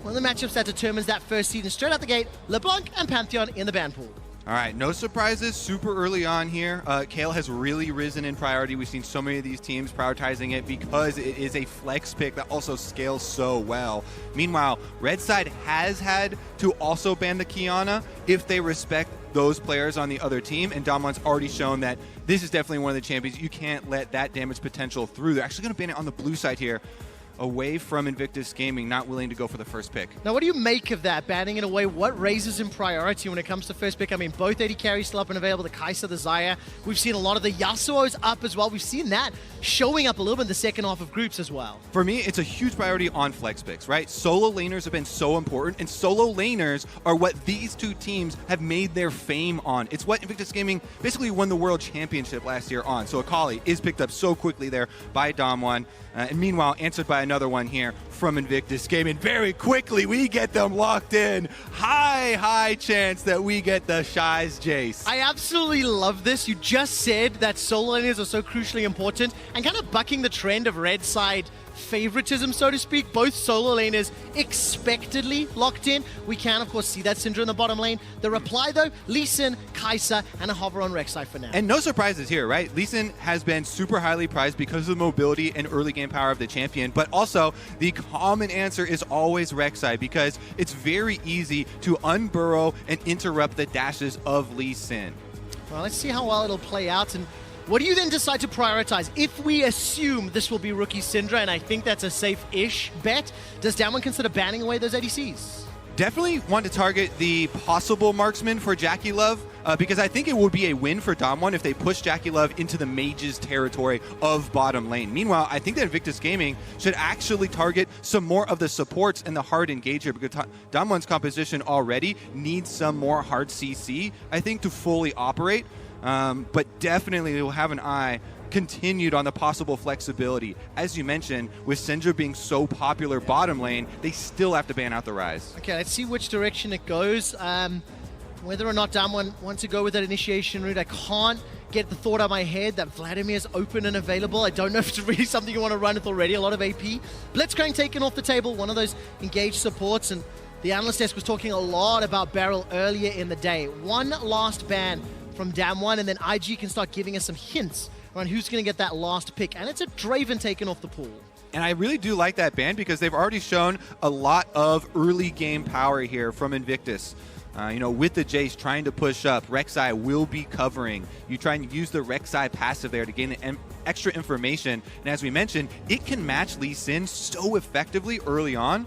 one of the matchups that determines that first seed. And straight out the gate, LeBlanc and Pantheon in the ban pool. All right, no surprises super early on here. Kayle has really risen in priority. We've seen so many of these teams prioritizing it because it is a flex pick that also scales so well. Meanwhile, Red side has had to also ban the Qiyana if they respect those players on the other team, and Damwon's already shown that this is definitely one of the champions. You can't let that damage potential through. They're actually going to ban it on the blue side here, away from Invictus Gaming, not willing to go for the first pick. Now, what do you make of that, banning it away? What raises in priority when it comes to first pick? I mean, both AD carries still up and available, the Kai'Sa, the Xayah. We've seen a lot of the Yasuo's up as well. We've seen that showing up a little bit in the second half of groups as well. For me, it's a huge priority on flex picks, right? Solo laners have been so important, and solo laners are what these two teams have made their fame on. It's what Invictus Gaming basically won the World Championship last year on. So Akali is picked up so quickly there by Damwon, and meanwhile answered by another one here from Invictus Gaming. Very quickly, we get them locked in. High chance that we get the Shy's Jace. I absolutely love this. You just said that solo laners are so crucially important, and kind of bucking the trend of red side favoritism, so to speak. Both solo laners expectedly locked in. We can, of course, see that Syndra in the bottom lane. The reply, though, Lee Sin, Kai'Sa, and a hover on Rek'Sai for now. And no surprises here, right? Lee Sin has been super highly prized because of the mobility and early game power of the champion, but also the common answer is always Rek'Sai because it's very easy to unburrow and interrupt the dashes of Lee Sin. Well, let's see how well it'll play out. And what do you then decide to prioritize? If we assume this will be rookie Syndra, and I think that's a safe-ish bet, does Damwon consider banning away those ADCs? Definitely want to target the possible marksman for Jackie Love because I think it would be a win for Damwon if they push Jackie Love into the mage's territory of bottom lane. Meanwhile, I think that Invictus Gaming should actually target some more of the supports and the hard engager because Damwon's composition already needs some more hard CC, I think, to fully operate. But definitely we'll have an eye continued on the possible flexibility. As you mentioned, with Syndra being so popular bottom lane, they still have to ban out the Rise. Okay, let's see which direction it goes. Whether or not Damwon wants to go with that initiation route, I can't get the thought out of my head that Vladimir's open and available. I don't know if it's really something you want to run with already. A lot of AP. Blitzcrank taken off the table, one of those engaged supports, and the analyst desk was talking a lot about Beryl earlier in the day. One last ban from Damwon, and then IG can start giving us some hints around who's going to get that last pick. And it's a Draven taken off the pool. And I really do like that ban because they've already shown a lot of early game power here from Invictus. You know, with the Jace trying to push up, Rek'Sai will be covering. You try and use the Rek'Sai passive there to gain extra information. And as we mentioned, it can match Lee Sin so effectively early on.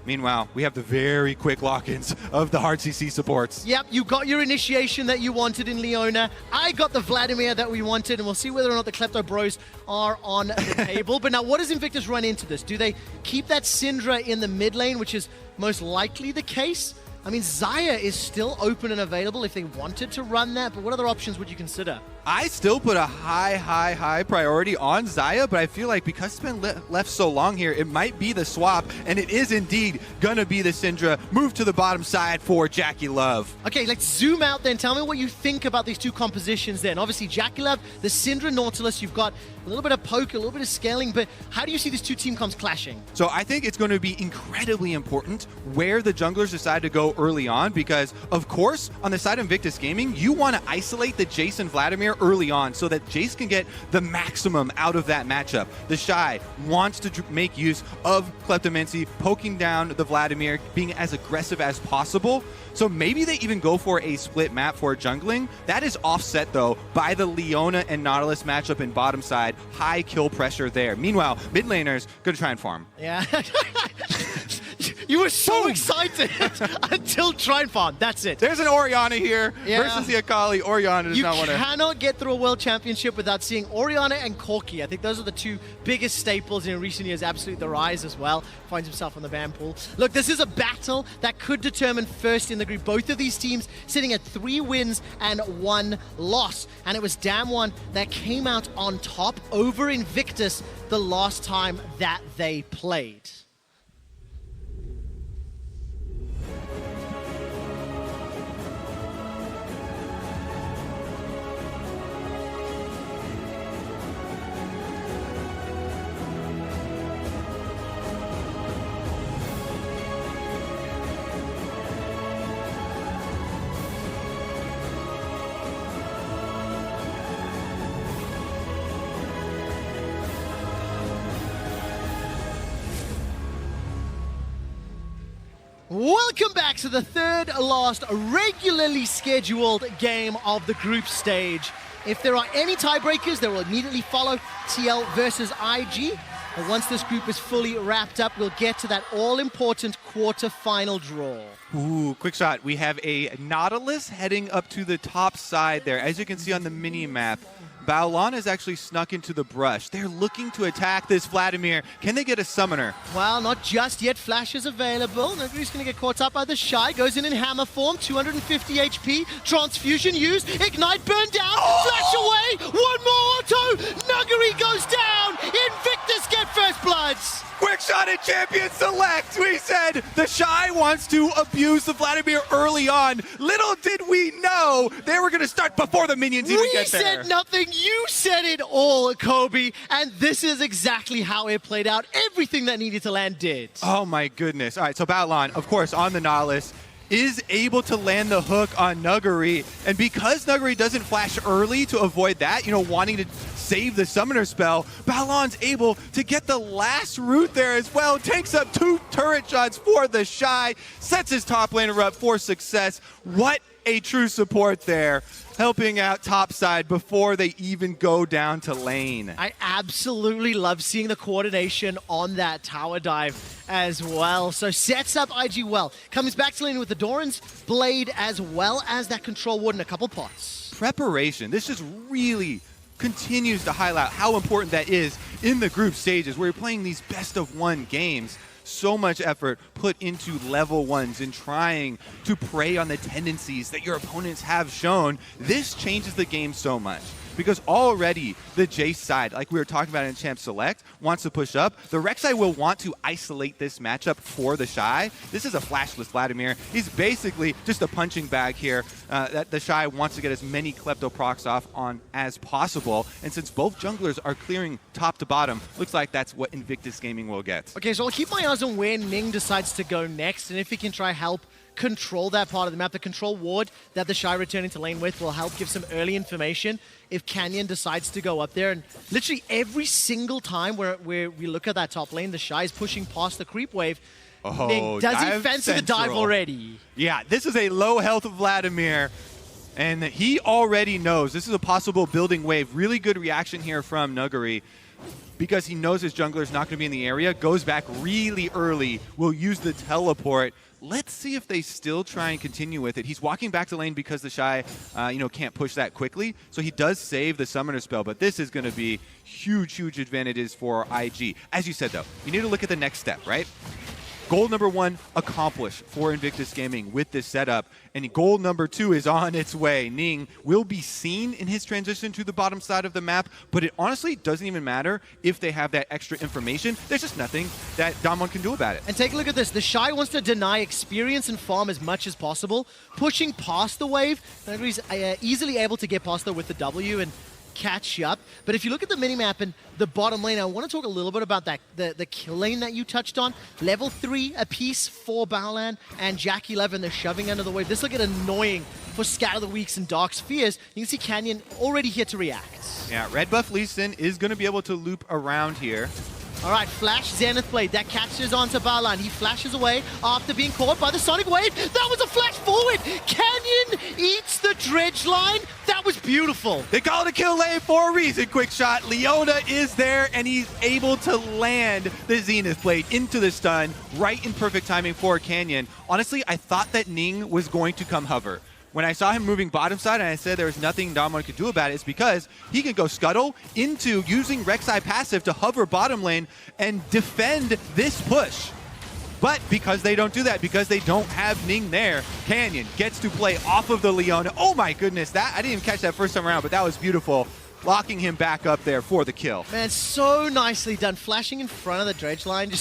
Meanwhile, we have the very quick lock-ins of the hard CC supports. Yep, you got your initiation that you wanted in Leona. I got the Vladimir that we wanted, and we'll see whether or not the Klepto Bros are on the table. But now, what does Invictus run into this? Do they keep that Syndra in the mid lane, which is most likely the case? I mean, Xayah is still open and available if they wanted to run that, but what other options would you consider? I still put a high priority on Xayah, but I feel like because it's been left so long here, it might be the swap, and it is indeed gonna be the Syndra. Move to the bottom side for Jackie Love. Okay, let's zoom out then. Tell me what you think about these two compositions then. Obviously, Jackie Love, the Syndra Nautilus, you've got a little bit of poke, a little bit of scaling, but how do you see these two team comps clashing? So I think it's going to be incredibly important where the junglers decide to go early on because, of course, on the side of Invictus Gaming, you want to isolate the Jace and Vladimir early on so that Jace can get the maximum out of that matchup. The Shy wants to make use of Kleptomancy, poking down the Vladimir, being as aggressive as possible. So maybe they even go for a split map for jungling. That is offset, though, by the Leona and Nautilus matchup in bottom side. High kill pressure there. Meanwhile, mid laners going to try and farm. Yeah. You were so excited until try and farm. That's it. There's an Orianna here versus the Akali. Orianna does not want to... You cannot get through a world championship without seeing Orianna and Corki. I think those are the two biggest staples in recent years. Absolutely the Rise as well. Finds himself on the ban pool. Look, this is a battle that could determine first in the group. Both of these teams sitting at 3 wins and 1 loss. And it was Damwon that came out on top over Invictus the last time that they played. Welcome back to the third last regularly scheduled game of the group stage. If there are any tiebreakers, they will immediately follow TL versus IG. But once this group is fully wrapped up, we'll get to that all-important quarter-final draw. Ooh, quick shot. We have a Nautilus heading up to the top side there. As you can see on the mini-map, Baolan has actually snuck into the brush. They're looking to attack this Vladimir. Can they get a summoner? Well, not just yet. Flash is available. Nuguri's going to get caught up by the Shy. Goes in hammer form. 250 HP. Transfusion used. Ignite burned down. Flash away. One more auto. Nuguri goes down. Invictus get first bloods. Quick shot at Champion Select. We said the Shy wants to abuse the Vladimir early on. Little did we know they were going to start before the minions even get there. We said nothing. You said it all, Kobe. And this is exactly how it played out. Everything that needed to land did. Oh my goodness. All right, so Baolan, of course, on the Nautilus, is able to land the hook on Nuguri. And because Nuguri doesn't flash early to avoid that, wanting to save the summoner spell, Baolan's able to get the last root there as well. Takes up 2 turret shots for the Shy, sets his top laner up for success. What a true support there, helping out topside before they even go down to lane. I absolutely love seeing the coordination on that tower dive as well. So sets up IG well. Comes back to lane with the Doran's Blade as well as that control ward in a couple pots. Preparation. This just really continues to highlight how important that is in the group stages where you're playing these best-of-1 games. So much effort put into level 1s and trying to prey on the tendencies that your opponents have shown. This changes the game so much because already the Jace side, like we were talking about in Champ Select, wants to push up. The Rek'Sai will want to isolate this matchup for the Shy. This is a flashless Vladimir. He's basically just a punching bag here that the Shy wants to get as many Klepto procs off on as possible. And since both junglers are clearing top to bottom, looks like that's what Invictus Gaming will get. Okay, so I'll keep my eyes on where Ning decides to go next, and if he can try help control that part of the map. The control ward that the Shy returning to lane with will help give some early information if Canyon decides to go up there. And literally every single time where we look at that top lane, the Shy is pushing past the creep wave. Oh, does he fancy the dive already? Yeah, this is a low health Vladimir. And he already knows this is a possible building wave. Really good reaction here from Nuguri because he knows his jungler is not going to be in the area. Goes back really early. Will use the teleport. Let's see if they still try and continue with it. He's walking back to lane because the Shy, can't push that quickly. So he does save the summoner spell, but this is going to be huge, huge advantages for IG. As you said, though, you need to look at the next step, right? Goal number 1 accomplished for Invictus Gaming with this setup, and goal number 2 is on its way. Ning will be seen in his transition to the bottom side of the map, but it honestly doesn't even matter if they have that extra information. There's just nothing that Damwon can do about it. And take a look at this. The Shy wants to deny experience and farm as much as possible, pushing past the wave. Nuguri's easily able to get past there with the W and catch up. But if you look at the minimap and the bottom lane, I want to talk a little bit about that the kill lane that you touched on. Level 3 apiece for Baolan and Jack 11. They're shoving under the wave. This will get annoying for Scatter the Weaks and Dark Spheres. You can see Canyon already here to react. Yeah, Red Buff Lee Sin is going to be able to loop around here. All right, Flash Zenith Blade. That catches onto Baolan. He flashes away after being caught by the Sonic Wave. That was a flash forward. Canyon eats the dredge line. That was beautiful. They call it a kill lane for a reason, quick shot. Leona is there, and he's able to land the Zenith Blade into the stun, right in perfect timing for Canyon. Honestly, I thought that Ning was going to come hover. When I saw him moving bottom side and I said there was nothing Damwon could do about it, it's because he can go scuttle into using Rek'Sai passive to hover bottom lane and defend this push. But because they don't do that, because they don't have Ning there, Canyon gets to play off of the Leona. Oh my goodness, I didn't even catch that first time around, but that was beautiful. Locking him back up there for the kill. Man, so nicely done. Flashing in front of the dredge line,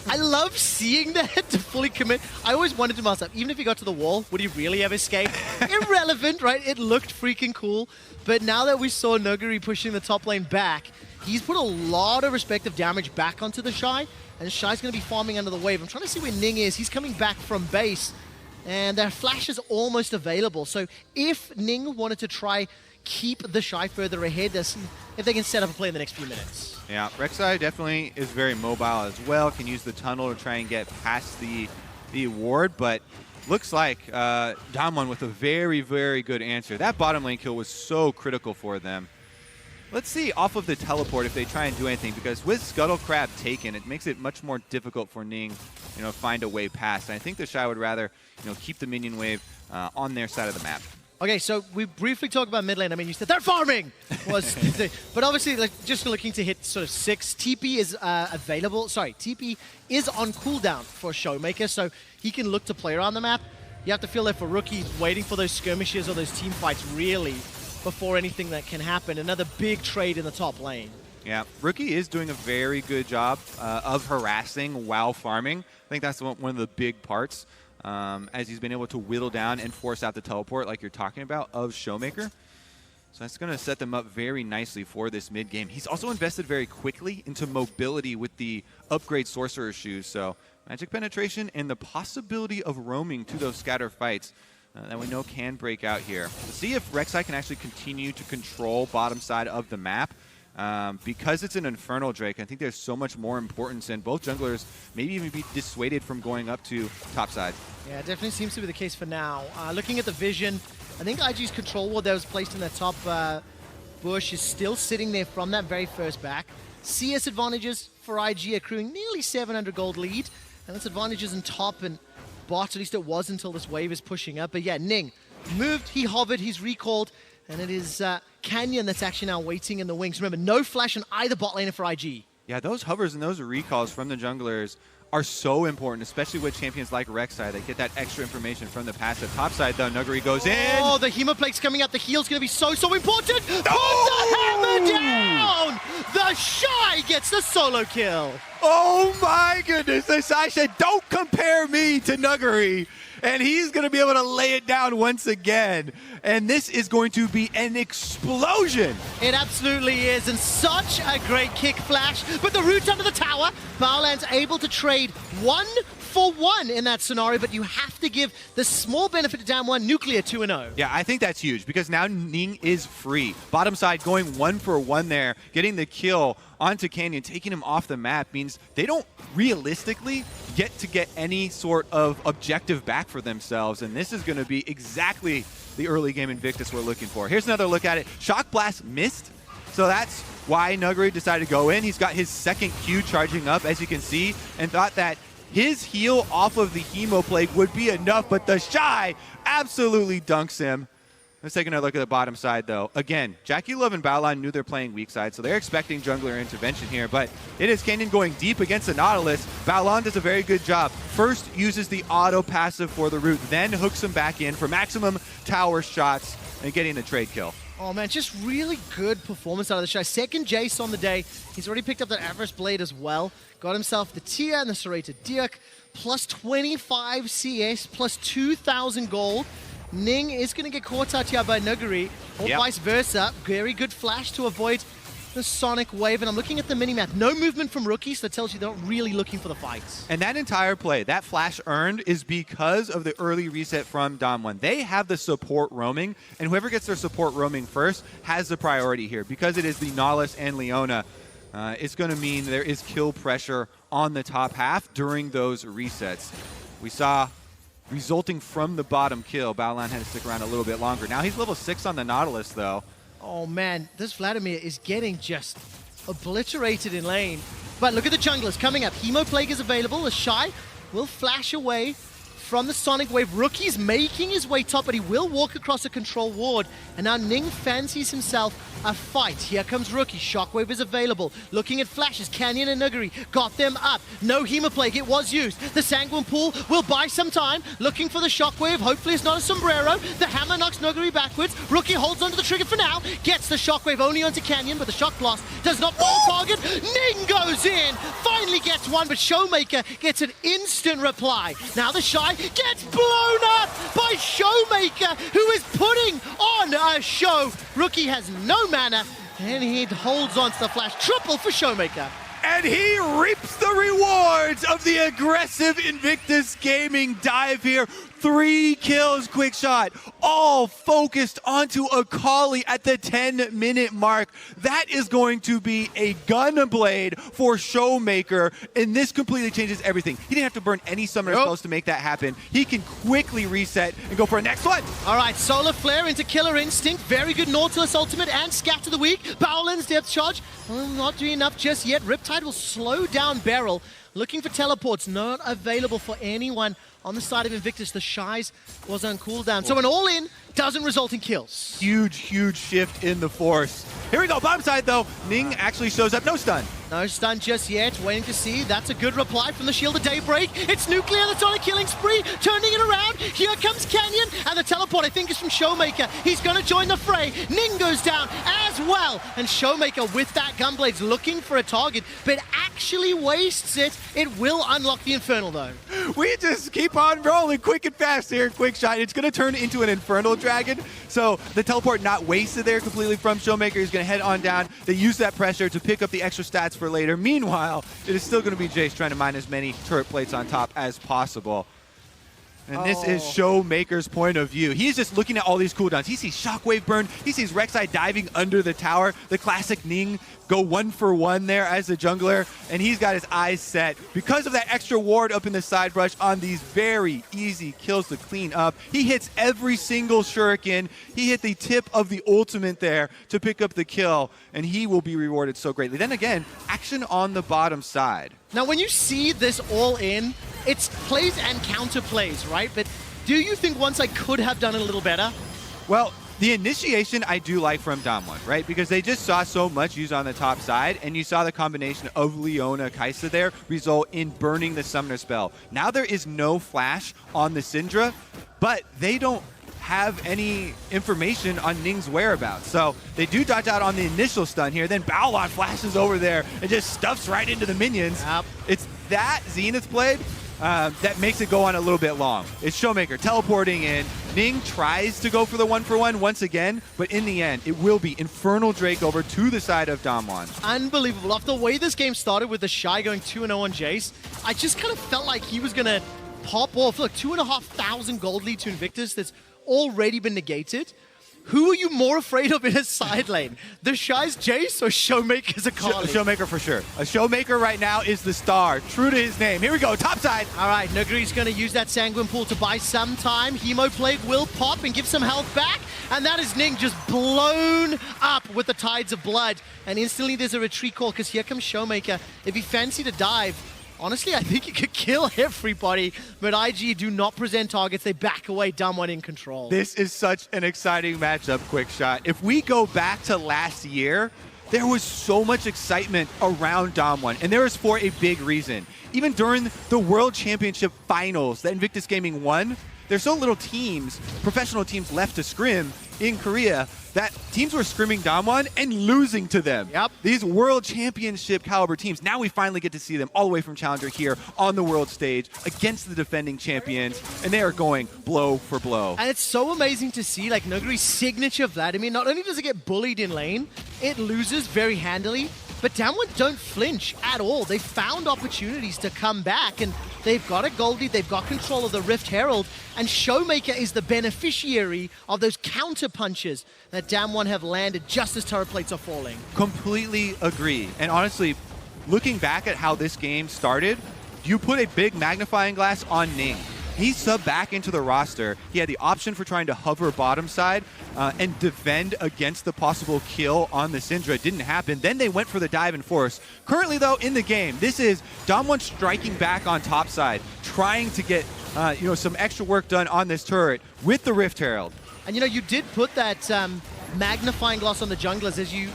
I love seeing that to fully commit. I always wondered to myself, even if he got to the wall, would he really have escaped? Irrelevant, right? It looked freaking cool. But now that we saw Nuguri pushing the top lane back, he's put a lot of respective damage back onto the Shy, and Shy's going to be farming under the wave. I'm trying to see where Ning is. He's coming back from base, and their flash is almost available. So if Ning wanted to try keep the Shy further ahead, if they can set up a play in the next few minutes. Yeah, Rek'Sai definitely is very mobile as well. Can use the tunnel to try and get past the the ward, but looks like Damwon with a very, very good answer. That bottom lane kill was so critical for them. Let's see off of the teleport if they try and do anything, because with Scuttle Crab taken, it makes it much more difficult for Ning, find a way past. And I think the Shy would rather, keep the minion wave on their side of the map. Okay, so we briefly talked about mid lane. I mean, you said they're farming, but obviously, just looking to hit sort of 6. TP is available. Sorry, TP is on cooldown for Showmaker, so he can look to play around the map. You have to feel there for Rookie, waiting for those skirmishes or those team fights really before anything that can happen. Another big trade in the top lane. Yeah, Rookie is doing a very good job of harassing while farming. I think that's one of the big parts. As he's been able to whittle down and force out the teleport like you're talking about of Showmaker. So that's going to set them up very nicely for this mid game. He's also invested very quickly into mobility with the upgrade Sorcerer shoes. So magic penetration and the possibility of roaming to those scatter fights that we know can break out here. We'll see if Rek'Sai can actually continue to control bottom side of the map. Because it's an Infernal Drake, I think there's so much more importance, and both junglers maybe even be dissuaded from going up to top side. Yeah, it definitely seems to be the case for now. Looking at the vision, I think IG's control ward that was placed in the top bush is still sitting there from that very first back. CS advantages for IG accruing nearly 700 gold lead, and that's advantages in top and bot, at least it was until this wave is pushing up. But yeah, Ning moved, he hovered, he's recalled, and it is Canyon that's actually now waiting in the wings. Remember, no flash on either bot laner for IG. Yeah, those hovers and those recalls from the junglers are so important, especially with champions like Rek'Sai. They get that extra information from the passive. Top side, though, Nuguri goes in. Oh, the Hemoplague's coming up. The heal's going to be so important. Put the hammer down! The Shy gets the solo kill. Oh, my goodness. The Shy said, don't compare me to Nuguri. And he's going to be able to lay it down once again. And this is going to be an explosion. It absolutely is. And such a great kick flash. But the root under the tower, Baolan's able to trade 1 for 1 in that scenario. But you have to give the small benefit to Damwon, Nuclear 2-0. Yeah, I think that's huge because now Ning is free. Bottom side going 1 for 1 there, getting the kill onto Canyon, taking him off the map means they don't realistically get any sort of objective back for themselves, and this is going to be exactly the early game Invictus we're looking for. Here's another look at it. Shock Blast missed, so that's why Nuguri decided to go in. He's got his second Q charging up, as you can see, and thought that his heal off of the Hemoplague would be enough, but the Shy absolutely dunks him. Let's take another look at the bottom side, though. Again, JackeyLove and Baolan knew they're playing weak side, so they're expecting jungler intervention here, but it is Canyon going deep against the Nautilus. Baolan does a very good job. First uses the auto passive for the root, then hooks him back in for maximum tower shots and getting the trade kill. Oh man, just really good performance out of the Shy. Second Jace on the day. He's already picked up that Avarice Blade as well. Got himself the Tia and the Serrated Dirk, plus 25 CS, plus 2,000 gold. Ning is going to get caught out here by Nuguri, or vice versa. Very good flash to avoid the Sonic Wave, and I'm looking at the minimap. No movement from Rookie, so that tells you they're not really looking for the fights. And that entire play, that flash earned, is because of the early reset from Damwon. They have the support roaming, and whoever gets their support roaming first has the priority here. Because it is the Nautilus and Leona, it's going to mean there is kill pressure on the top half during those resets. We saw, resulting from the bottom kill, Baolan had to stick around a little bit longer. Now he's level 6 on the Nautilus, though. Oh man, this Vladimir is getting just obliterated in lane. But look at the junglers coming up. Hemoplague is available. The Shy will flash away from the Sonic Wave. Rookie's making his way top, but he will walk across a control ward. And now Ning fancies himself a fight. Here comes Rookie. Shockwave is available. Looking at flashes. Canyon and Nuguri got them up. No Hemoplague. It was used. The Sanguine Pool will buy some time. Looking for the Shockwave. Hopefully it's not a sombrero. The hammer knocks Nuguri backwards. Rookie holds onto the trigger for now. Gets the Shockwave only onto Canyon, but the Shock Blast does not find target. Ning goes in. Finally gets one, but Showmaker gets an instant reply. Now the Shy gets blown up by Showmaker, who is putting on a show. Rookie has no mana, and he holds on to the flash. Triple for Showmaker. And he reaps the rewards of the aggressive Invictus Gaming dive here. 3 kills, quick shot, all focused onto Akali at the 10-minute mark. That is going to be a gunblade for Showmaker, and this completely changes everything. He didn't have to burn any summoner spells to make that happen. He can quickly reset and go for a next one. All right, Solar Flare into Killer Instinct. Very good Nautilus ultimate and Scatter the Weak. Bowlin's Depth Charge. Not doing enough just yet. Riptide will slow down Beryl. Looking for teleports, not available for anyone on the side of Invictus. The Shies was on cooldown. So an all-in doesn't result in kills. Huge, huge shift in the force. Here we go, bottom side though. Ning actually shows up, no stun. No stun just yet, waiting to see. That's a good reply from the Shield of Daybreak. It's Nuclear that's on a killing spree, turning it around. Here comes Canyon, and the teleport I think is from Showmaker. He's gonna join the fray. Ning goes down as well. And Showmaker with that Gunblade's looking for a target, but actually wastes it. It will unlock the Infernal though. We just keep on rolling quick and fast here, quick shot. It's gonna turn into an Infernal Dragon. So the teleport not wasted there completely from Showmaker. He's gonna head on down. They use that pressure to pick up the extra stats for later. Meanwhile, it is still going to be Jace trying to mine as many turret plates on top as possible. And this is Showmaker's point of view. He's just looking at all these cooldowns. He sees Shockwave burn. He sees Rek'Sai diving under the tower. The classic Ning go 1-for-1 there as the jungler. And he's got his eyes set because of that extra ward up in the side brush on these very easy kills to clean up. He hits every single shuriken. He hit the tip of the ultimate there to pick up the kill. And he will be rewarded so greatly. Then again, action on the bottom side. Now, when you see this all in, it's plays and counter plays, right? But do you think once I could have done it a little better? Well, the initiation I do like from Damwon, right? Because they just saw so much used on the top side, and you saw the combination of Leona, Kai'Sa there result in burning the summoner spell. Now there is no flash on the Syndra, but they don't have any information on Ning's whereabouts. So they do dodge out on the initial stun here, then Baolon flashes over there and just stuffs right into the minions. Yep. It's that Zenith blade that makes it go on a little bit long. It's Showmaker teleporting in. Ning tries to go for the 1-for-1 once again, but in the end, it will be Infernal Drake over to the side of Damwon. Unbelievable. After the way this game started with the Shy going 2-0 on Jace, I just kind of felt like he was going to pop off. Look, 2,500 gold lead to Invictus that's already been negated. Who are you more afraid of in a side lane? The Shy's Jace or Showmaker's Akali? Showmaker for sure. A Showmaker right now is the star, true to his name. Here we go, top side. All right, Nuguri's going to use that Sanguine Pool to buy some time. Hemo Plague will pop and give some health back. And that is Ning just blown up with the Tides of Blood. And instantly there's a retreat call because here comes Showmaker. If he fancied a dive, honestly, I think he could kill everybody, but IG do not present targets. They back away, Damwon in control. This is such an exciting matchup, quick shot. If we go back to last year, there was so much excitement around Damwon, and there was for a big reason. Even during the World Championship finals that Invictus Gaming won, there's so little teams, professional teams left to scrim in Korea, that teams were scrimming Damwon and losing to them. Yep. These World Championship caliber teams, now we finally get to see them all the way from Challenger here on the world stage against the defending champions, and they are going blow for blow. And it's so amazing to see, like, Nuguri's signature Vladimir, not only does it get bullied in lane, it loses very handily, but Damwon don't flinch at all. They found opportunities to come back, and they've got a Goldie, they've got control of the Rift Herald, and Showmaker is the beneficiary of those counter punches that Damwon have landed just as turret plates are falling. Completely agree. And honestly, looking back at how this game started, you put a big magnifying glass on Ning. He subbed back into the roster. He had the option for trying to hover bottom side and defend against the possible kill on the Syndra. It didn't happen. Then they went for the dive and force. Currently, though, in the game, this is Damwon striking back on top side, trying to get some extra work done on this turret with the Rift Herald. And you did put that magnifying glass on the junglers as you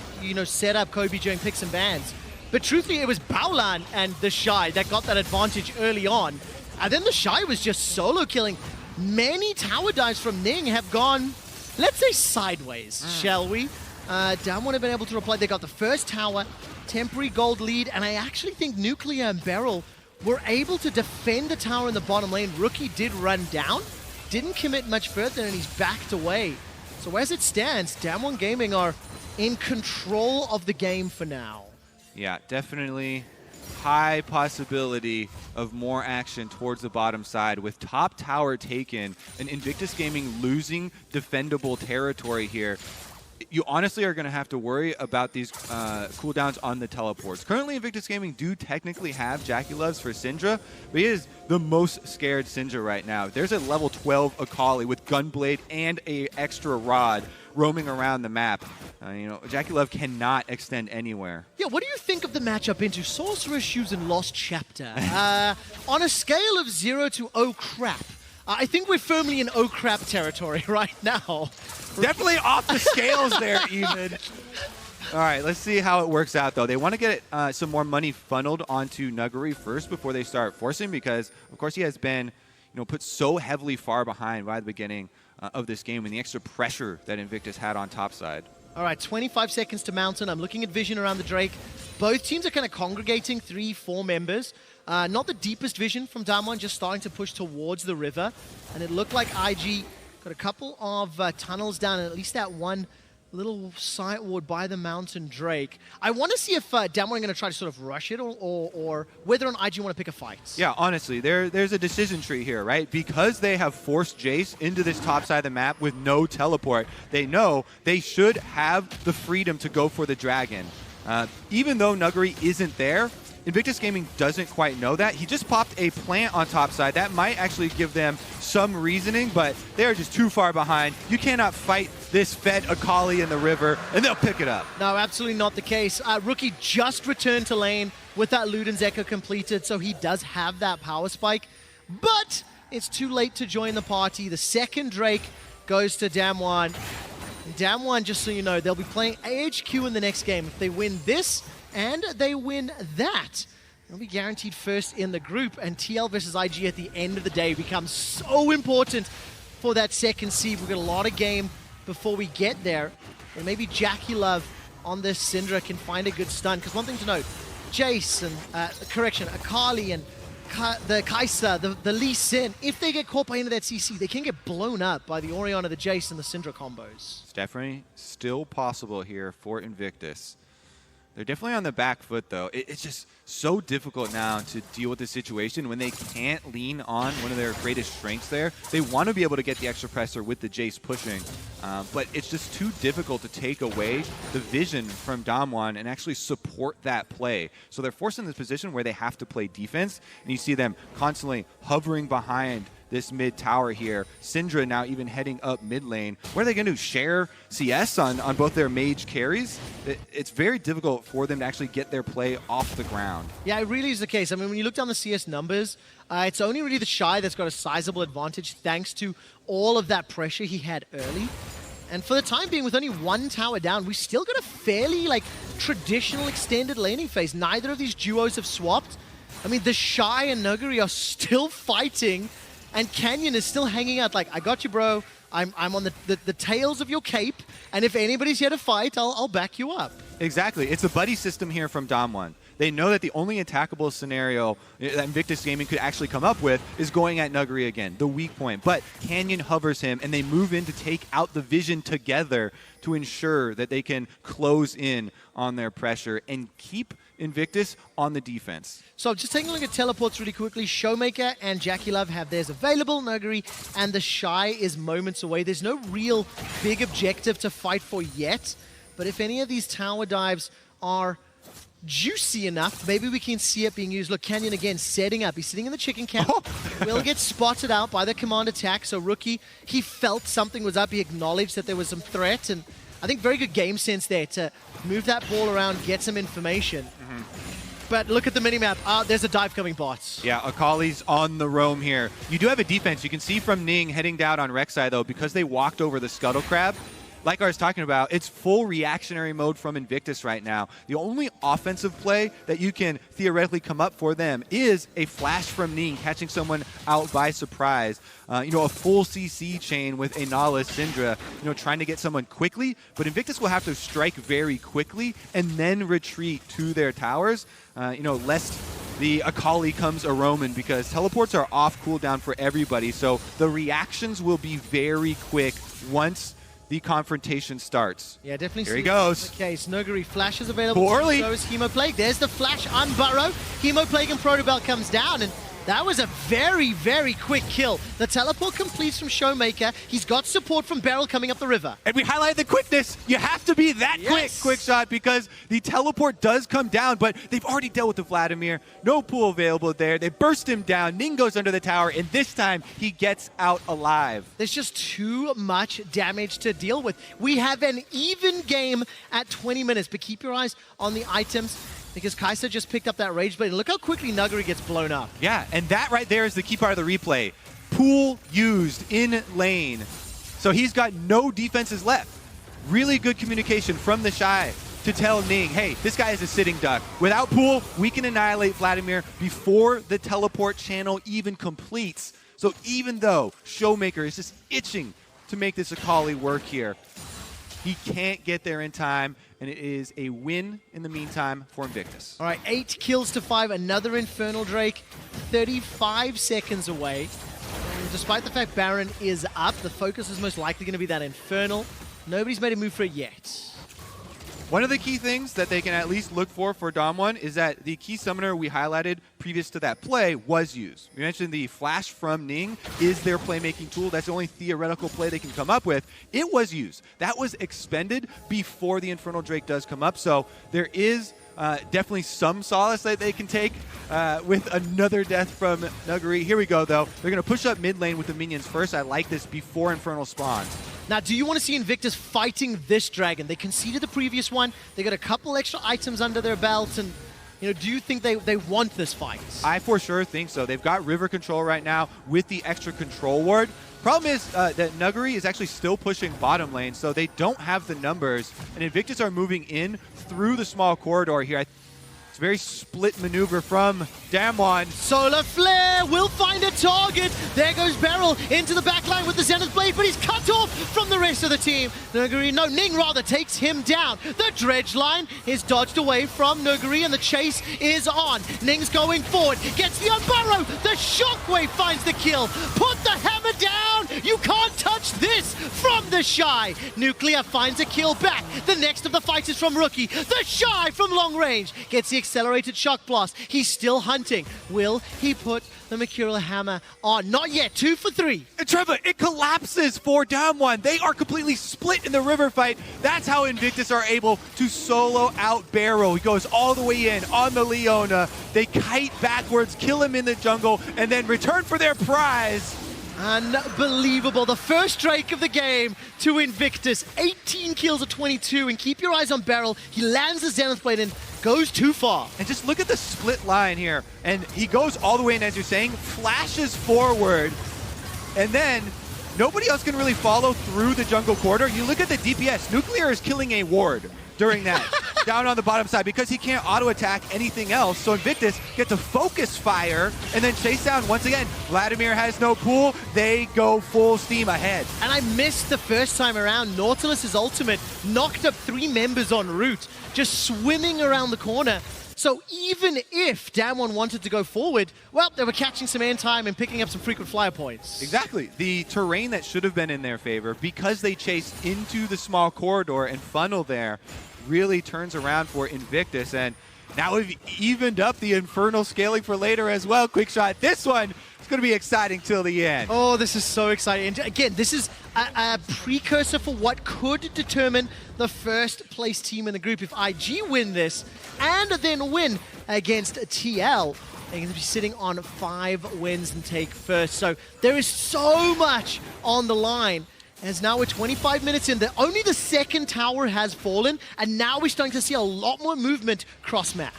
set up Kobe during picks and bans. But truthfully, it was Baolan and the Shy that got that advantage early on. And then the Shy was just solo killing. Many tower dives from Ning have gone, let's say, sideways, shall we? Damwon have been able to reply. They got the first tower, temporary gold lead, and I actually think Nuclear and Beryl were able to defend the tower in the bottom lane. Rookie did run down, didn't commit much further, and he's backed away. So as it stands, Damwon Gaming are in control of the game for now. Yeah, definitely high possibility of more action towards the bottom side with top tower taken and Invictus Gaming losing defendable territory here. You honestly are going to have to worry about these cooldowns on the teleports. Currently, Invictus Gaming do technically have JackeyLoves for Syndra, but he is the most scared Syndra right now. There's a level 12 Akali with Gunblade and a extra rod roaming around the map. JackeyLove cannot extend anywhere. Yeah, what do you think of the matchup into Sorcerer Shoes and Lost Chapter? On a scale of 0 to oh crap, I think we're firmly in oh crap territory right now. Definitely off the scales there, even. All right, let's see how it works out, though. They want to get some more money funneled onto Nuguri first before they start forcing because, of course, he has been put so heavily far behind by the beginning of this game and the extra pressure that Invictus had on top side. All right, 25 seconds to Mountain. I'm looking at vision around the Drake. Both teams are kind of congregating 3-4 members. Not the deepest vision from Damwon, just starting to push towards the river. And it looked like IG got a couple of tunnels down, and at least that one little side ward by the Mountain Drake. I want to see if Damwon are going to try to sort of rush it or whether or not IG want to pick a fight. Yeah, honestly, there's a decision tree here, right? Because they have forced Jace into this top side of the map with no teleport, they know they should have the freedom to go for the dragon. Even though Nuguri isn't there, Invictus Gaming doesn't quite know that. He just popped a plant on top side. That might actually give them some reasoning, but they're just too far behind. You cannot fight this fed Akali in the river, and they'll pick it up. No, absolutely not the case. Rookie just returned to lane with that Luden's Echo completed, so he does have that power spike, but it's too late to join the party. The second Drake goes to Damwon. Damwon, just so you know, they'll be playing AHQ in the next game. If they win this, and they win that, they'll be guaranteed first in the group, and TL versus IG at the end of the day becomes so important for that second seed. We've got a lot of game before we get there, and maybe JackeyLove on this Syndra can find a good stun, because one thing to note, Jace and, Akali and the Kai'Sa, the Lee Sin, if they get caught by into that CC, they can get blown up by the Orianna, the Jace, and the Syndra combos. It's definitely still possible here for Invictus. They're definitely on the back foot, though. It's just so difficult now to deal with the situation when they can't lean on one of their greatest strengths there. They want to be able to get the extra pressure with the Jace pushing, but it's just too difficult to take away the vision from Damwon and actually support that play. So they're forced in this position where they have to play defense, and you see them constantly hovering behind this mid tower here. Syndra now even heading up mid lane. What are they going to share CS on both their mage carries? It's very difficult for them to actually get their play off the ground. Yeah, it really is the case. I mean, when you look down the CS numbers, it's only really the Shy that's got a sizable advantage thanks to all of that pressure he had early. And for the time being, with only one tower down, we still got a fairly traditional extended laning phase. Neither of these duos have swapped. I mean, the Shy and Nuguri are still fighting, and Canyon is still hanging out like, I got you, bro. I'm on the tails of your cape, and if anybody's here to fight, I'll back you up. Exactly. It's a buddy system here from Damwon. They know that the only attackable scenario that Invictus Gaming could actually come up with is going at Nuguri again, the weak point. But Canyon hovers him, and they move in to take out the vision together to ensure that they can close in on their pressure and keep Invictus on the defense. So just taking a look at teleports really quickly. Showmaker and JackeyLove have theirs available. Nuguri and the Shy is moments away. There's no real big objective to fight for yet. But if any of these tower dives are juicy enough, maybe we can see it being used. Look, Canyon again setting up. He's sitting in the chicken camp. Will get spotted out by the command attack. So Rookie, he felt something was up. He acknowledged that there was some threat. And I think very good game sense there to move that ball around, get some information. But look at the minimap. There's a dive coming bots. Yeah, Akali's on the roam here. You do have a defense. You can see from Ning heading down on Rek'Sai, though, because they walked over the Scuttle Crab. Like I was talking about, it's full reactionary mode from Invictus right now. The only offensive play that you can theoretically come up for them is a flash from Ning, catching someone out by surprise. A full CC chain with a Nala Syndra, trying to get someone quickly. But Invictus will have to strike very quickly and then retreat to their towers, lest the Akali comes a Roman, because teleports are off cooldown for everybody. So the reactions will be very quick once the confrontation starts. Yeah, definitely. Here he goes. Okay, Snuggery flash is available. Poorly. So is Hemoplague. There's the flash on Burrow. Hemoplague and Protobell comes down, and that was a very, very quick kill. The teleport completes from Showmaker. He's got support from Beryl coming up the river. And we highlighted the quickness. You have to be that quick shot, because the teleport does come down, but they've already dealt with the Vladimir. No pool available there. They burst him down. Ning goes under the tower, and this time he gets out alive. There's just too much damage to deal with. We have an even game at 20 minutes, but keep your eyes on the items, because Kai'Sa just picked up that Rage Blade. Look how quickly Nuggery gets blown up. Yeah, and that right there is the key part of the replay. Pool used in lane. So he's got no defenses left. Really good communication from the Shy to tell Ning, hey, this guy is a sitting duck. Without Pool, we can annihilate Vladimir before the teleport channel even completes. So even though Showmaker is just itching to make this Akali work here, he can't get there in time, and it is a win in the meantime for Invictus. All right, 8 kills to 5, another Infernal Drake, 35 seconds away. And despite the fact Baron is up, the focus is most likely going to be that Infernal. Nobody's made a move for it yet. One of the key things that they can at least look for Damwon is that the key summoner we highlighted previous to that play was used. We mentioned the flash from Ning is their playmaking tool. That's the only theoretical play they can come up with. It was used. That was expended before the Infernal Drake does come up. So there is definitely some solace that they can take with another death from Nuggery. Here we go, though. They're going to push up mid lane with the minions first. I like this before Infernal spawns. Now, do you want to see Invictus fighting this dragon? They conceded the previous one. They got a couple extra items under their belt, and do you think they want this fight? I for sure think so. They've got river control right now with the extra control ward. Problem is that Nuggery is actually still pushing bottom lane, so they don't have the numbers, and Invictus are moving in through the small corridor here. It's a very split maneuver from Damwon. Solar Flare will find a target. There goes Beryl into the back line with the Zenith Blade, but he's cut off from the rest of the team. Ning rather takes him down. The Dredge line is dodged away from Nuggery, and the chase is on. Ning's going forward, gets the Unburrow. The Shockwave finds the kill. Put the hammer down. You can't touch this from the Shy. Nuclear finds a kill back. The next of the fights is from Rookie. The Shy from long range gets the accelerated shock blast. He's still hunting. Will he put the Mercurial Hammer on? Not yet. 2 for 3. And Trevor, it collapses for Damwon. They are completely split in the river fight. That's how Invictus are able to solo out Barrow. He goes all the way in on the Leona. They kite backwards, kill him in the jungle, and then return for their prize. Unbelievable. The first Drake of the game to Invictus. 18 kills at 22, and keep your eyes on Beryl. He lands the Zenith Blade and goes too far. And just look at the split line here. And he goes all the way in, as you're saying, flashes forward, and then nobody else can really follow through the jungle corridor. You look at the DPS. Nuclear is killing a ward during that, down on the bottom side, because he can't auto-attack anything else. So Invictus gets a focus fire and then chase down once again. Vladimir has no pool. They go full steam ahead. And I missed the first time around. Nautilus's ultimate knocked up 3 members en route, just swimming around the corner. So even if Damwon wanted to go forward, well, they were catching some airtime and picking up some frequent flyer points. Exactly. The terrain that should have been in their favor, because they chased into the small corridor and funnel there, really turns around for Invictus. And now we've evened up the Infernal scaling for later as well. Quick shot. This one is going to be exciting till the end. Oh, this is so exciting. And again, this is a precursor for what could determine the first place team in the group. If IG win this and then win against TL, they're going to be sitting on 5 wins and take first. So there is so much on the line. As now we're 25 minutes in, only the second tower has fallen, and now we're starting to see a lot more movement cross-map.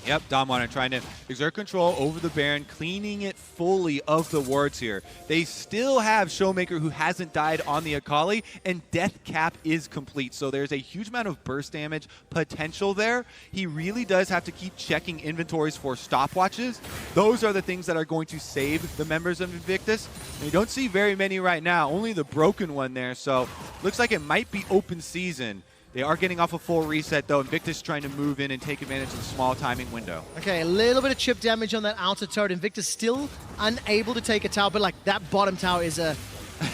Yep, Damwon are trying to exert control over the Baron, cleaning it fully of the wards here. They still have Showmaker, who hasn't died on the Akali, and Death Cap is complete. So there's a huge amount of burst damage potential there. He really does have to keep checking inventories for stopwatches. Those are the things that are going to save the members of Invictus. And you don't see very many right now, only the broken one there. So looks like it might be open season. They are getting off a full reset, though. Invictus trying to move in and take advantage of the small timing window. Okay, a little bit of chip damage on that outer turret. Invictus still unable to take a tower, but like that bottom tower is a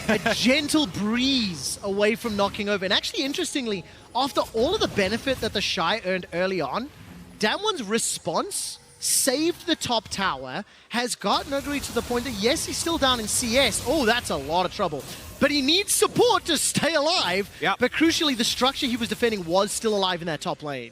a gentle breeze away from knocking over. And actually, interestingly, after all of the benefit that the Shy earned early on, Damwon's response saved the top tower, has gotten Nuguri to the point that, yes, he's still down in CS. Oh, that's a lot of trouble. But he needs support to stay alive. Yep. But crucially, the structure he was defending was still alive in that top lane.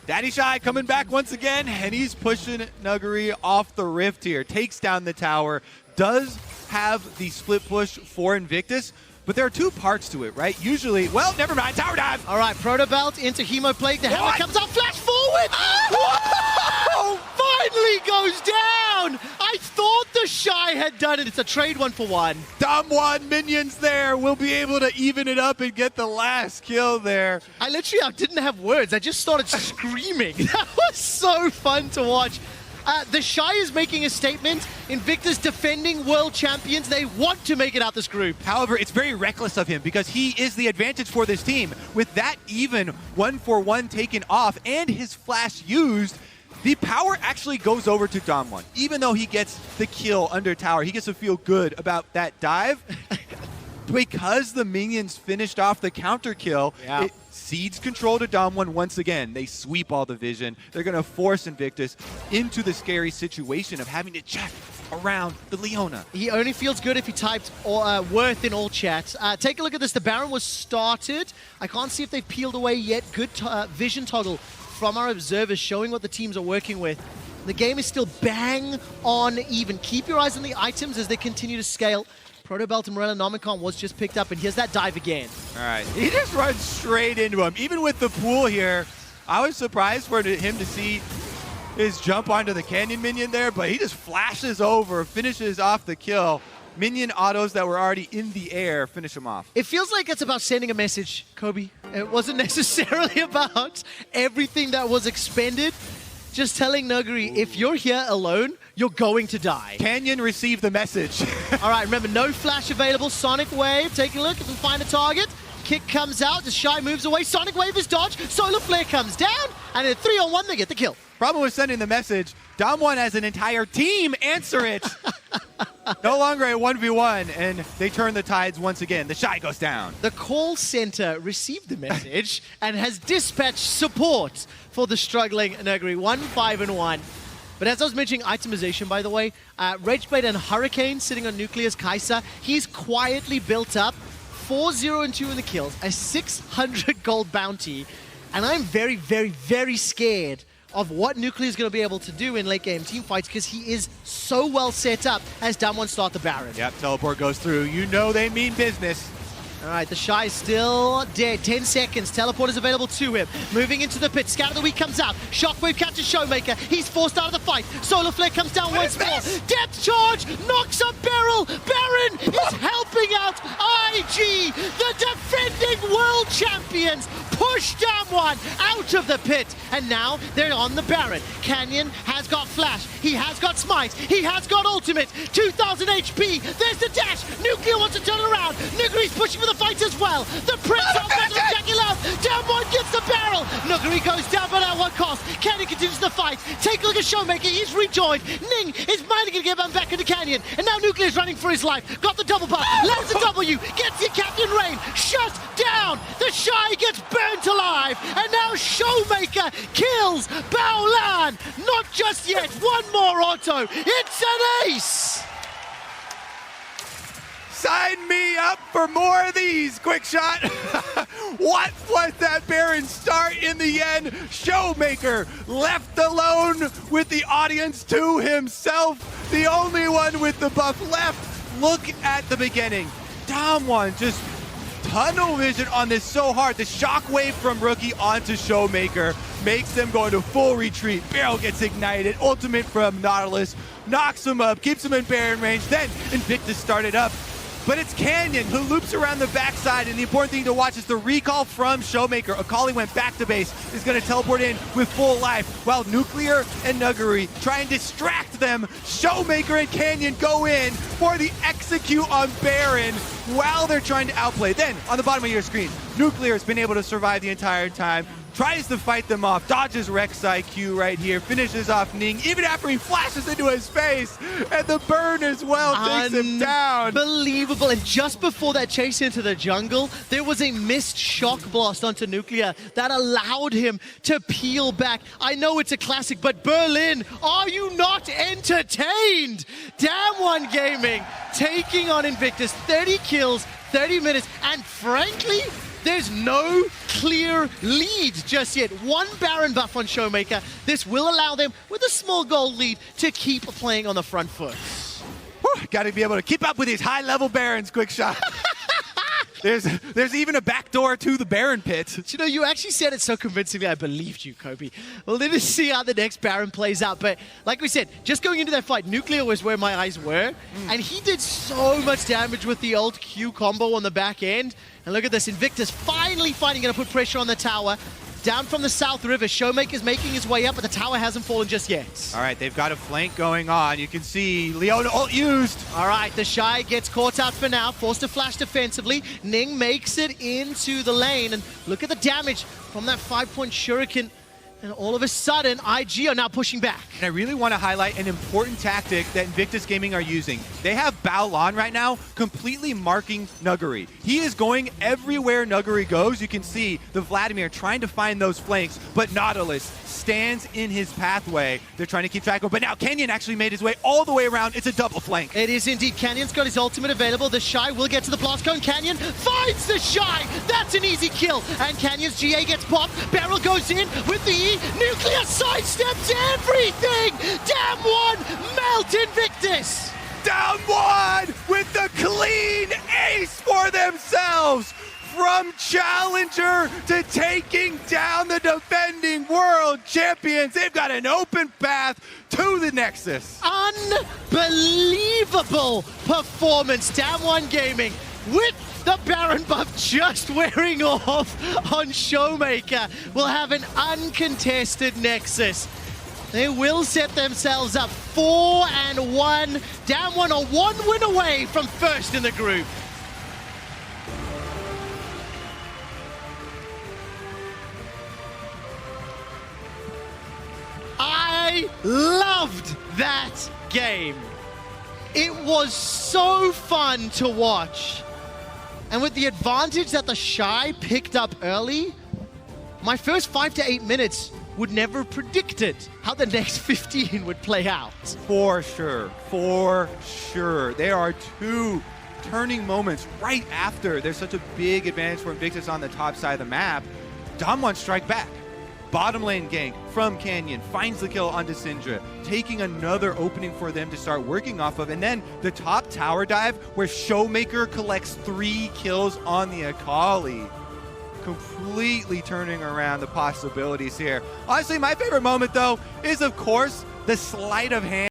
Daddy Shy coming back once again, and he's pushing Nuguri off the rift here. Takes down the tower, does have the split push for Invictus, but there are two parts to it, right? Usually, well, never mind, tower dive! All right, Proto Belt into Hemo Plague. The hammer What? comes out, flash forward! Oh, finally goes down! I thought the Shy had done it. It's a trade 1-for-1. Damwon minions there will be able to even it up and get the last kill there. I didn't have words. I just started screaming. That was so fun to watch. The Shy is making a statement. Invictus defending world champions. They want to make it out this group. However, it's very reckless of him because he is the advantage for this team. With that even 1-for-1 taken off and his flash used, the power actually goes over to Damwon. Even though he gets the kill under tower, he gets to feel good about that dive. Because the minions finished off the counter kill, it cedes control to Damwon once again. They sweep all the vision. They're going to force Invictus into the scary situation of having to check around the Leona. He only feels good if he typed Worth in all chat. Take a look at this. The Baron was started. I can't see if they've peeled away yet. Good vision toggle from our observers showing what the teams are working with. The game is still bang on even. Keep your eyes on the items as they continue to scale. Protobelt and Morella Nomicon was just picked up, and here's that dive again. All right, he just runs straight into him. Even with the pool here, I was surprised for him to see his jump onto the Canyon minion there, but he just flashes over, finishes off the kill. Minion autos that were already in the air finish him off. It feels like it's about sending a message, Kobe. It wasn't necessarily about everything that was expended. Just telling Nuguri, if you're here alone, you're going to die. Canyon received the message. All right, remember, no flash available. Sonic Wave, take a look if we find a target. Kick comes out, the Shy moves away. Sonic Wave is dodged. Solar Flare comes down, and in a 3-on-1, they get the kill. Problem with sending the message, Damwon has an entire team answer it. No longer a 1v1, and they turn the tides once again. The Shy goes down. The call center received the message and has dispatched support for the struggling Nuguri. 1-5-1. But as I was mentioning itemization, by the way, Rageblade and Hurricane sitting on Nuclear's Kai'Sa. He's quietly built up 4-0-2 in the kills, a 600 gold bounty. And I'm very, very, very scared of what Nuclear is going to be able to do in late game team fights because he is so well set up as Damwon start the Baron. Yep, teleport goes through. You know they mean business. All right, the Shy is still dead. 10 seconds. Teleport is available to him. Moving into the pit. Scout of the Week comes out. Shockwave catches Showmaker. He's forced out of the fight. Solar Flare comes down once more. Depth charge knocks a barrel. Baron is helping out IG. The defending world champions push Damwon out of the pit. And now they're on the Baron. Canyon has got Flash. He has got Smite. He has got Ultimate. 2,000 HP. There's the dash. Nuclear wants to turn around. Nuguri's pushing for the fight as well. The Prince of Jackie Love. Damwon gets the barrel. Nuguri goes down, but at what cost? Canyon continues the fight. Take a look at Showmaker. He's rejoined. Ning is managing to get him back into Canyon. And now Nuclear's running for his life. Got the double buff. Lands the W. Gets the Captain Rain. Shut down. The Shy gets burnt alive. And now Showmaker kills Baolan. Not just yet. One more auto. It's an ace. Sign me up for more of these, Quick Shot. What was that Baron start in the end? Showmaker left alone with the audience to himself. The only one with the buff left. Look at the beginning. Damwon just tunnel vision on this so hard. The shockwave from Rookie onto Showmaker makes them go into full retreat. Barrel gets ignited. Ultimate from Nautilus knocks him up, keeps him in Baron range. Then Invictus started up. But it's Canyon who loops around the backside, and the important thing to watch is the recall from Showmaker. Akali went back to base, is going to teleport in with full life, while Nuclear and Nuguri try and distract them. Showmaker and Canyon go in for the execute on Baron while they're trying to outplay. Then, on the bottom of your screen, Nuclear has been able to survive the entire time, tries to fight them off, dodges Rex IQ right here, finishes off Ning, even after he flashes into his face, and the burn as well takes him down. Unbelievable. And just before that chase into the jungle, there was a missed shock blast onto Nuclear that allowed him to peel back. I know it's a classic, but Berlin, are you not entertained? Damn1 Gaming taking on Invictus, 30 kills, 30 minutes, and frankly, there's no clear lead just yet. One Baron buff on Showmaker. This will allow them, with a small gold lead, to keep playing on the front foot. Got to be able to keep up with these high-level Barons, quick shot. There's even a backdoor to the Baron pit. You know, you actually said it so convincingly, I believed you, Kobe. Well, let us see how the next Baron plays out. But like we said, just going into that fight, Nuclear was where my eyes were. And he did so much damage with the old Q combo on the back end. And look at this, Invictus finally going to put pressure on the tower. Down from the South River, Showmaker's making his way up, but the tower hasn't fallen just yet. All right, they've got a flank going on. You can see Leona ult used. All right, the Shy gets caught out for now, forced to flash defensively. Ning makes it into the lane, and look at the damage from that 5-point shuriken. And all of a sudden, IG are now pushing back. And I really want to highlight an important tactic that Invictus Gaming are using. They have Bao Lan right now completely marking Nuguri. He is going everywhere Nuguri goes. You can see the Vladimir trying to find those flanks, but Nautilus stands in his pathway. They're trying to keep track of him, but now Canyon actually made his way all the way around. It's a double flank. It is indeed. Canyon's got his ultimate available. The Shy will get to the blast cone. Canyon finds the Shy. That's an easy kill. And Canyon's GA gets popped. Barrel goes in with the E. Nuclear sidesteps everything. Damn1 melt Invictus. Damn1 with the clean ace for themselves. From challenger to taking down the defending world champions. They've got an open path to the Nexus. Unbelievable performance. Damn1 Gaming with the Baron buff just wearing off on Showmaker will have an uncontested Nexus. They will set themselves up 4-1. Damn1 are one win away from first in the group. I loved that game. It was so fun to watch. And with the advantage that the Shy picked up early, my first 5 to 8 minutes would never have predicted how the next 15 would play out. For sure, for sure. There are two turning moments right after there's such a big advantage for Invictus on the top side of the map. Damwon strike back. Bottom lane gank from Canyon, finds the kill onto Syndra, taking another opening for them to start working off of. And then the top tower dive where Showmaker collects 3 kills on the Akali. Completely turning around the possibilities here. Honestly, my favorite moment though is of course the sleight of hand